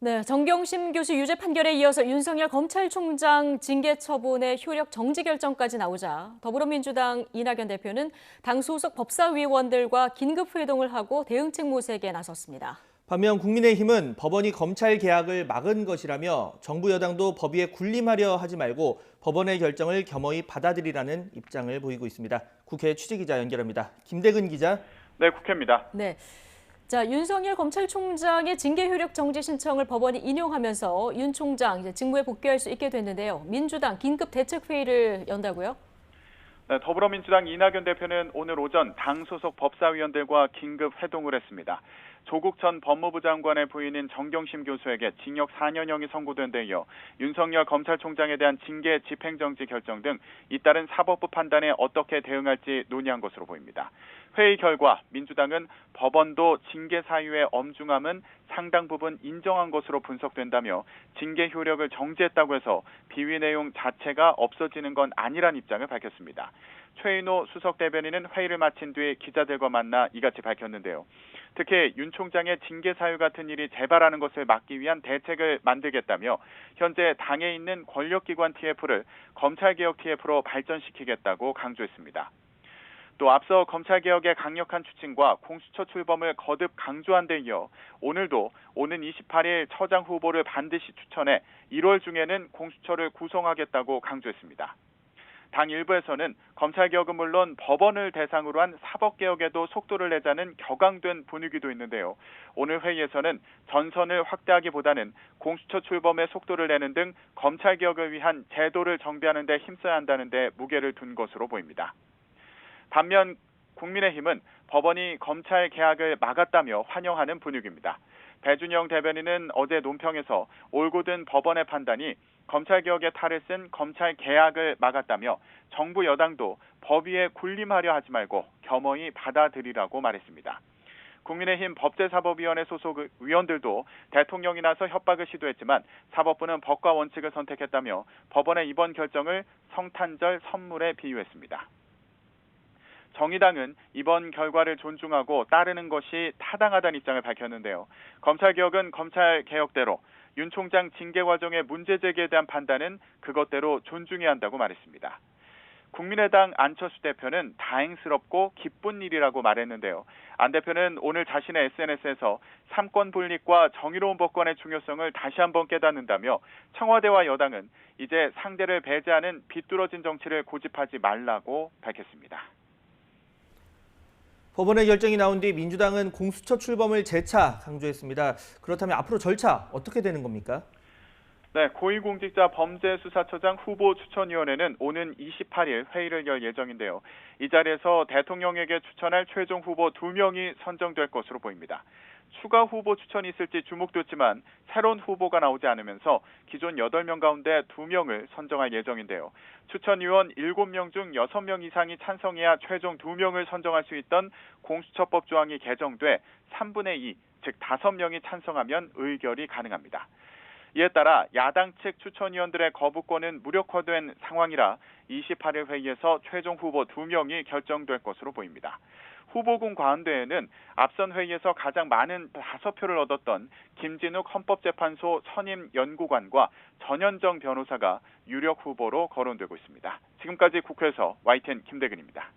네, 정경심 교수 유죄 판결에 이어서 윤석열 검찰총장 징계 처분의 효력 정지 결정까지 나오자 더불어민주당 이낙연 대표는 당 소속 법사위원들과 긴급 회동을 하고 대응책 모색에 나섰습니다. 반면 국민의힘은 법원이 검찰 개혁을 막은 것이라며 정부 여당도 법위에 군림하려 하지 말고 법원의 결정을 겸허히 받아들이라는 입장을 보이고 있습니다. 국회 취재기자 연결합니다. 김대근 기자. 네, 국회입니다. 네. 자, 윤석열 검찰총장의 징계 효력 정지 신청을 법원이 인용하면서 윤 총장 이제 직무에 복귀할 수 있게 됐는데요. 민주당 긴급 대책 회의를 연다고요? 네, 더불어민주당 이낙연 대표는 오늘 오전 당 소속 법사위원들과 긴급 회동을 했습니다. 조국 전 법무부 장관의 부인인 정경심 교수에게 징역 4년형이 선고된 데 이어 윤석열 검찰총장에 대한 징계 집행정지 결정 등 잇따른 사법부 판단에 어떻게 대응할지 논의한 것으로 보입니다. 회의 결과 민주당은 법원도 징계 사유의 엄중함은 상당 부분 인정한 것으로 분석된다며 징계 효력을 정지했다고 해서 비위 내용 자체가 없어지는 건 아니란 입장을 밝혔습니다. 최인호 수석 대변인은 회의를 마친 뒤 기자들과 만나 이같이 밝혔는데요. 특히 윤 총장의 징계 사유 같은 일이 재발하는 것을 막기 위한 대책을 만들겠다며 현재 당에 있는 권력기관 TF를 검찰개혁 TF로 발전시키겠다고 강조했습니다. 또 앞서 검찰개혁의 강력한 추진과 공수처 출범을 거듭 강조한 데 이어 오늘도 오는 28일 처장 후보를 반드시 추천해 1월 중에는 공수처를 구성하겠다고 강조했습니다. 당 일부에서는 검찰개혁은 물론 법원을 대상으로 한 사법개혁에도 속도를 내자는 격앙된 분위기도 있는데요. 오늘 회의에서는 전선을 확대하기보다는 공수처 출범에 속도를 내는 등 검찰개혁을 위한 제도를 정비하는 데 힘써야 한다는 데 무게를 둔 것으로 보입니다. 반면 국민의힘은 법원이 검찰 개혁을 막았다며 환영하는 분위기입니다. 배준영 대변인은 어제 논평에서 올고 든 법원의 판단이 검찰개혁의 탈을 쓴 검찰 개혁을 막았다며 정부 여당도 법위에 군림하려 하지 말고 겸허히 받아들이라고 말했습니다. 국민의힘 법제사법위원회 소속 위원들도 대통령이 나서 협박을 시도했지만 사법부는 법과 원칙을 선택했다며 법원의 이번 결정을 성탄절 선물에 비유했습니다. 정의당은 이번 결과를 존중하고 따르는 것이 타당하다는 입장을 밝혔는데요. 검찰개혁은 검찰개혁대로 윤 총장 징계 과정의 문제 제기에 대한 판단은 그것대로 존중해야 한다고 말했습니다. 국민의당 안철수 대표는 다행스럽고 기쁜 일이라고 말했는데요. 안 대표는 오늘 자신의 SNS에서 삼권 분립과 정의로운 법권의 중요성을 다시 한번 깨닫는다며 청와대와 여당은 이제 상대를 배제하는 비뚤어진 정치를 고집하지 말라고 밝혔습니다. 법원의 결정이 나온 뒤 민주당은 공수처 출범을 재차 강조했습니다. 그렇다면 앞으로 절차 어떻게 되는 겁니까? 네, 고위공직자 범죄수사처장 후보 추천위원회는 오는 28일 회의를 열 예정인데요. 이 자리에서 대통령에게 추천할 최종 후보 2명이 선정될 것으로 보입니다. 추가 후보 추천이 있을지 주목됐지만 새로운 후보가 나오지 않으면서 기존 8명 가운데 2명을 선정할 예정인데요. 추천위원 7명 중 6명 이상이 찬성해야 최종 2명을 선정할 수 있던 공수처법 조항이 개정돼 3분의 2, 즉 5명이 찬성하면 의결이 가능합니다. 이에 따라 야당 측 추천위원들의 거부권은 무력화된 상황이라 28일 회의에서 최종 후보 2명이 결정될 것으로 보입니다. 후보군 가운데에는 앞선 회의에서 가장 많은 5표를 얻었던 김진욱 헌법재판소 선임 연구관과 전현정 변호사가 유력 후보로 거론되고 있습니다. 지금까지 국회에서 YTN 김대근입니다.